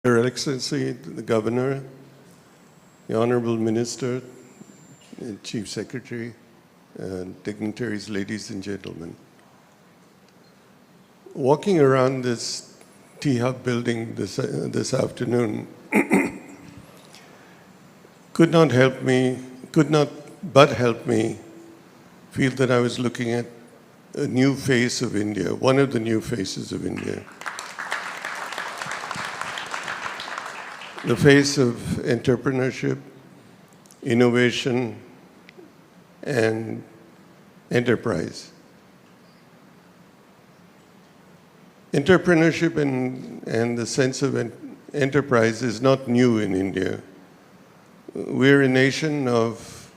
Your Excellency, the Governor, the Honorable Minister, and Chief Secretary, dignitaries, ladies and gentlemen. Walking around this T-Hub building this afternoon could not but help me feel that I was looking at a new face of India, one of the new faces of India. The face of entrepreneurship, innovation, and enterprise. Entrepreneurship and the sense of enterprise is not new in India. We're a nation of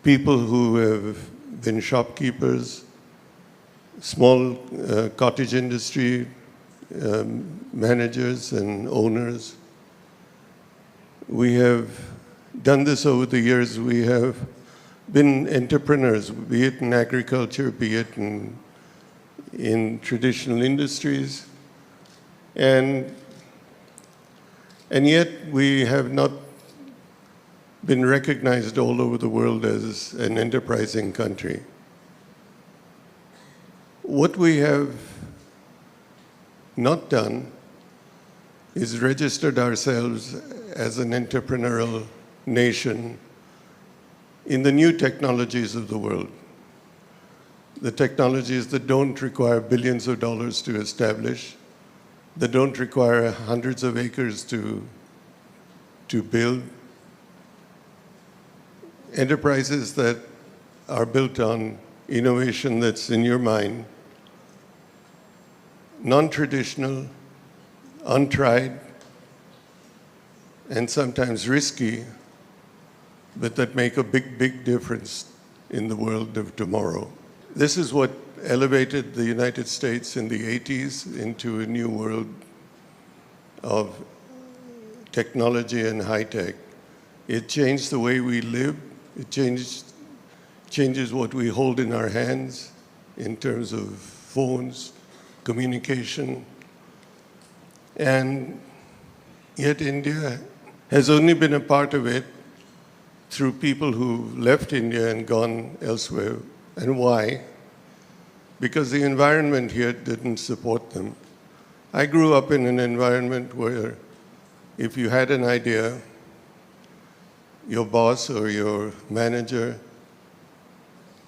people who have been shopkeepers, small cottage industry managers and owners. We have done this over the years. We have been entrepreneurs, be it in agriculture, be it in traditional industries. And yet we have not been recognized all over the world as an enterprising country. What we have not done is registered ourselves as an entrepreneurial nation in the new technologies of the world. The technologies that don't require billions of dollars to establish, that don't require hundreds of acres to build. Enterprises that are built on innovation that's in your mind, non-traditional, untried, and sometimes risky, but that make a big, big difference in the world of tomorrow. This is what elevated the United States in the 80s into a new world of technology and high tech. It changed the way we live. It changes what we hold in our hands in terms of phones, communication. And yet India has only been a part of it through people who left India and gone elsewhere. And why? Because the environment here didn't support them. I grew up in an environment where if you had an idea, your boss or your manager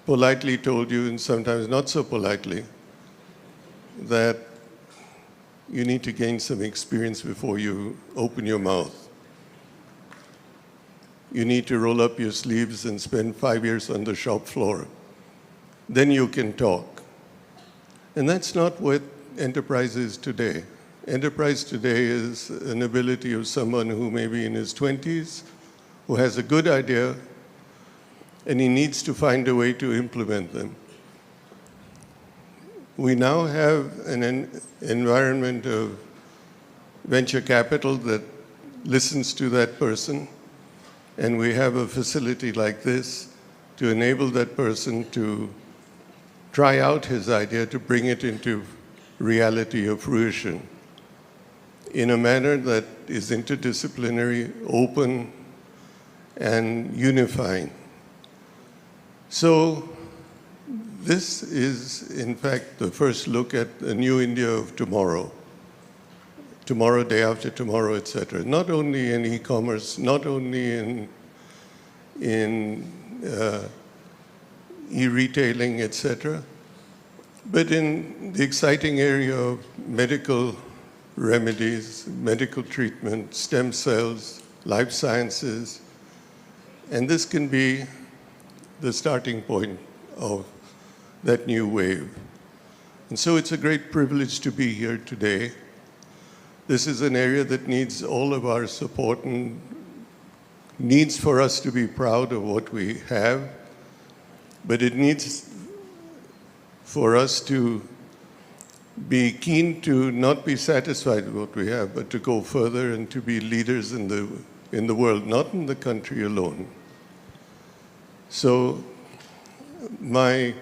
politely told you, and sometimes not so politely, that you need to gain some experience before you open your mouth. You need to roll up your sleeves and spend 5 years on the shop floor. Then you can talk. And that's not what enterprise is today. Enterprise today is an ability of someone who may be in his 20s, who has a good idea, and he needs to find a way to implement them. We now have an environment of venture capital that listens to that person, and we have a facility like this to enable that person to try out his idea, to bring it into reality or fruition in a manner that is interdisciplinary, open, and unifying. So this is, in fact, the first look at the new India of tomorrow. Tomorrow, day after tomorrow, etc. Not only in e-commerce, not only in e-retailing, etc., but in the exciting area of medical remedies, medical treatment, stem cells, life sciences, and this can be the starting point of that new wave. And so it's a great privilege to be here today. This is an area that needs all of our support and needs for us to be proud of what we have, but it needs for us to be keen to not be satisfied with what we have, but to go further and to be leaders in the world, not in the country alone. So my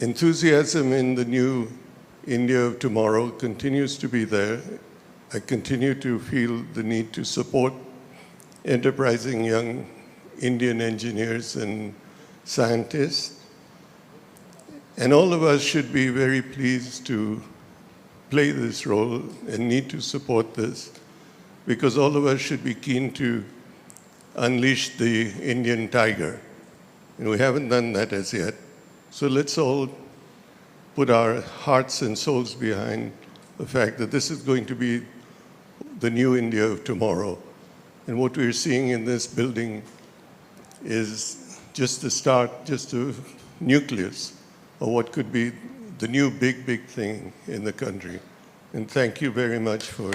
enthusiasm in the new India of tomorrow continues to be there. I continue to feel the need to support enterprising young Indian engineers and scientists. And all of us should be very pleased to play this role and need to support this, because all of us should be keen to unleash the Indian tiger. And we haven't done that as yet. So let's all put our hearts and souls behind the fact that this is going to be the new India of tomorrow. And what we're seeing in this building is just the start, just a nucleus of what could be the new big, big thing in the country. And thank you very much for